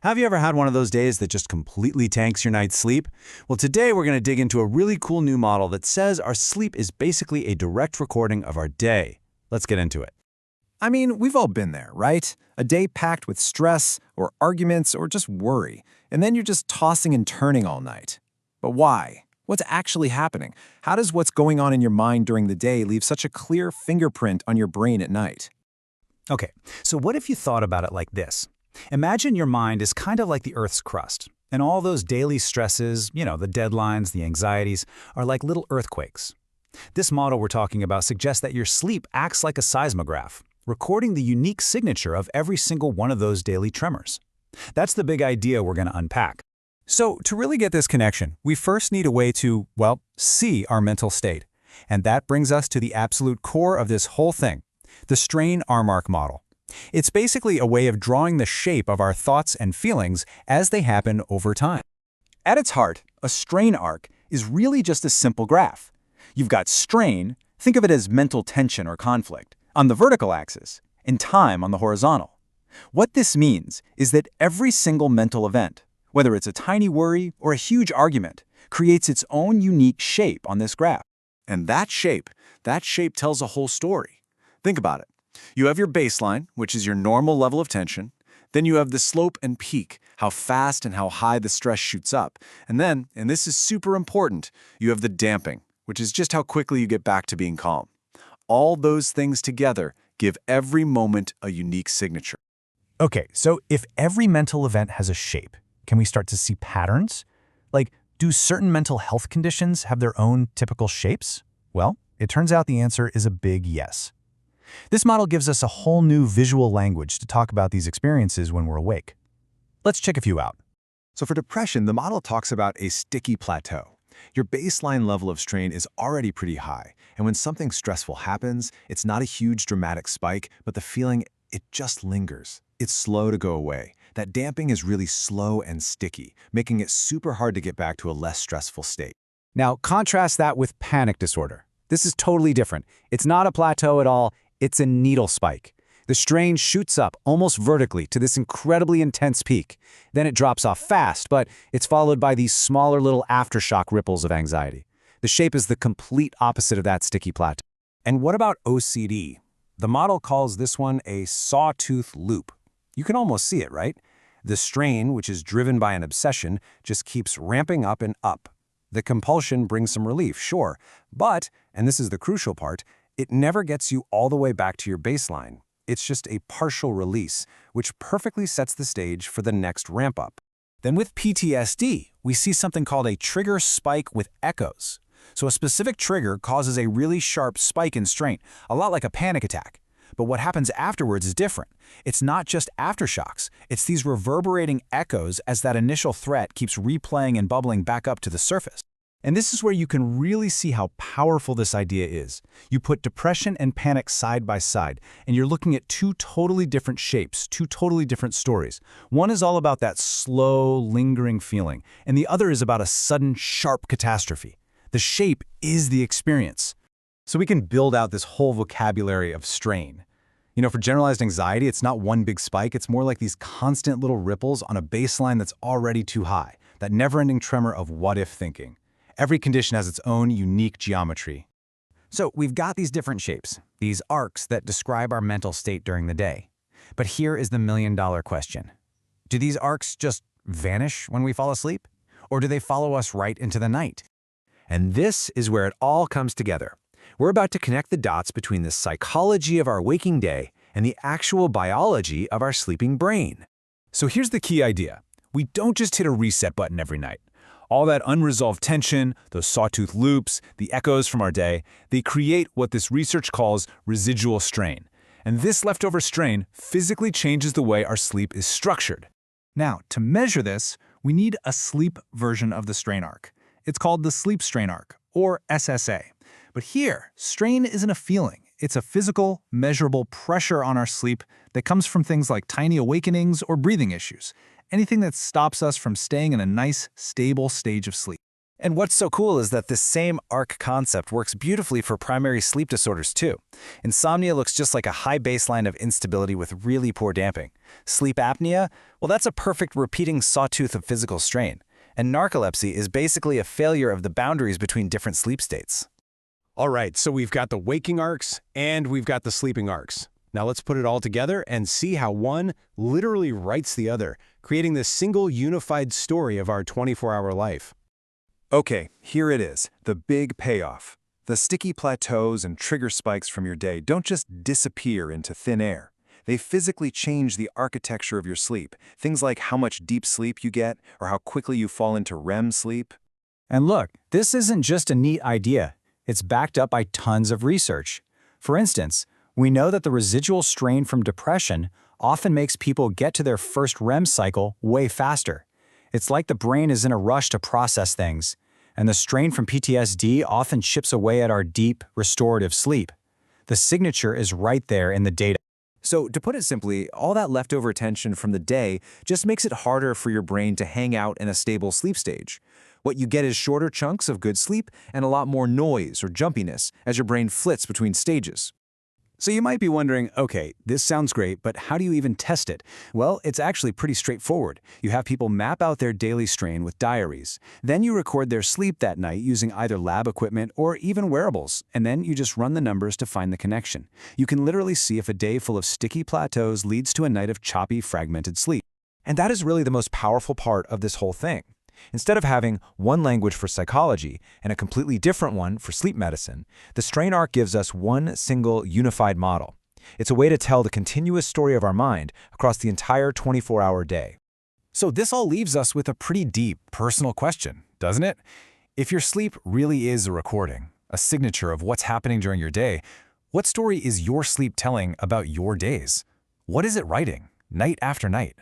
Have you ever had one of those days that just completely tanks your night's sleep? Well, today we're going to dig into a really cool new model that says our sleep is basically a direct recording of our day. Let's get into it. I mean, we've all been there, right? A day packed with stress, or arguments, or just worry, and then you're just tossing and turning all night. But why? What's actually happening? How does what's going on in your mind during the day leave such a clear fingerprint on your brain at night? Okay, so what if you thought about it like this? Imagine your mind is kind of like the Earth's crust, and all those daily stresses, the deadlines, the anxieties, are like little earthquakes. This model we're talking about suggests that your sleep acts like a seismograph, recording the unique signature of every single one of those daily tremors. That's the big idea we're going to unpack. So, to really get this connection, we first need a way to, see our mental state. And that brings us to the absolute core of this whole thing, the strain arc model. It's basically a way of drawing the shape of our thoughts and feelings as they happen over time. At its heart, a strain arc is really just a simple graph. You've got strain, think of it as mental tension or conflict, on the vertical axis, and time on the horizontal. What this means is that every single mental event, whether it's a tiny worry or a huge argument, creates its own unique shape on this graph. And that shape tells a whole story. Think about it. You have your baseline, which is your normal level of tension. Then you have the slope and peak, how fast and how high the stress shoots up. And then, and this is super important, you have the damping, which is just how quickly you get back to being calm. All those things together give every moment a unique signature. Okay, so if every mental event has a shape, can we start to see patterns? Like, do certain mental health conditions have their own typical shapes? Well, it turns out the answer is a big yes. This model gives us a whole new visual language to talk about these experiences when we're awake. Let's check a few out. So for depression, the model talks about a sticky plateau. Your baseline level of strain is already pretty high, and when something stressful happens, it's not a huge dramatic spike, but the feeling, it just lingers. It's slow to go away. That damping is really slow and sticky, making it super hard to get back to a less stressful state. Now, contrast that with panic disorder. This is totally different. It's not a plateau at all. It's a needle spike. The strain shoots up almost vertically to this incredibly intense peak. Then it drops off fast, but it's followed by these smaller little aftershock ripples of anxiety. The shape is the complete opposite of that sticky plateau. And what about OCD? The model calls this one a sawtooth loop. You can almost see it, right? The strain, which is driven by an obsession, just keeps ramping up and up. The compulsion brings some relief, sure, but, and this is the crucial part, it never gets you all the way back to your baseline. It's just a partial release, which perfectly sets the stage for the next ramp-up. Then with PTSD, we see something called a trigger spike with echoes. So a specific trigger causes a really sharp spike in strain, a lot like a panic attack. But what happens afterwards is different. It's not just aftershocks, it's these reverberating echoes as that initial threat keeps replaying and bubbling back up to the surface. And this is where you can really see how powerful this idea is. You put depression and panic side by side, and you're looking at two totally different shapes, two totally different stories. One is all about that slow, lingering feeling, and the other is about a sudden, sharp catastrophe. The shape is the experience. So we can build out this whole vocabulary of strain. For generalized anxiety, it's not one big spike, it's more like these constant little ripples on a baseline that's already too high, that never-ending tremor of what-if thinking. Every condition has its own unique geometry. So we've got these different shapes, these arcs that describe our mental state during the day. But here is the million-dollar question. Do these arcs just vanish when we fall asleep? Or do they follow us right into the night? And this is where it all comes together. We're about to connect the dots between the psychology of our waking day and the actual biology of our sleeping brain. So here's the key idea. We don't just hit a reset button every night. All that unresolved tension, those sawtooth loops, the echoes from our day, they create what this research calls residual strain. And this leftover strain physically changes the way our sleep is structured. Now, to measure this, we need a sleep version of the strain arc. It's called the sleep strain arc, or SSA. But here, strain isn't a feeling. It's a physical, measurable pressure on our sleep that comes from things like tiny awakenings or breathing issues. Anything that stops us from staying in a nice, stable stage of sleep. And what's so cool is that this same arc concept works beautifully for primary sleep disorders too. Insomnia looks just like a high baseline of instability with really poor damping. Sleep apnea, well, that's a perfect repeating sawtooth of physical strain. And narcolepsy is basically a failure of the boundaries between different sleep states. All right, so we've got the waking arcs and we've got the sleeping arcs. Now let's put it all together and see how one literally writes the other, creating this single unified story of our 24-hour life. Okay, here it is, the big payoff. The sticky plateaus and trigger spikes from your day don't just disappear into thin air. They physically change the architecture of your sleep. Things like how much deep sleep you get or how quickly you fall into REM sleep. And look, this isn't just a neat idea. It's backed up by tons of research. For instance, we know that the residual strain from depression often makes people get to their first REM cycle way faster. It's like the brain is in a rush to process things, and the strain from PTSD often chips away at our deep, restorative sleep. The signature is right there in the data. So, to put it simply, all that leftover tension from the day just makes it harder for your brain to hang out in a stable sleep stage. What you get is shorter chunks of good sleep and a lot more noise or jumpiness as your brain flits between stages. So you might be wondering, okay, this sounds great, but how do you even test it? Well, it's actually pretty straightforward. You have people map out their daily strain with diaries. Then you record their sleep that night using either lab equipment or even wearables, and then you just run the numbers to find the connection. You can literally see if a day full of sticky plateaus leads to a night of choppy, fragmented sleep. And that is really the most powerful part of this whole thing. Instead of having one language for psychology and a completely different one for sleep medicine, the strain arc gives us one single unified model. It's a way to tell the continuous story of our mind across the entire 24-hour day. So this all leaves us with a pretty deep, personal question, doesn't it? If your sleep really is a recording, a signature of what's happening during your day, what story is your sleep telling about your days? What is it writing, night after night?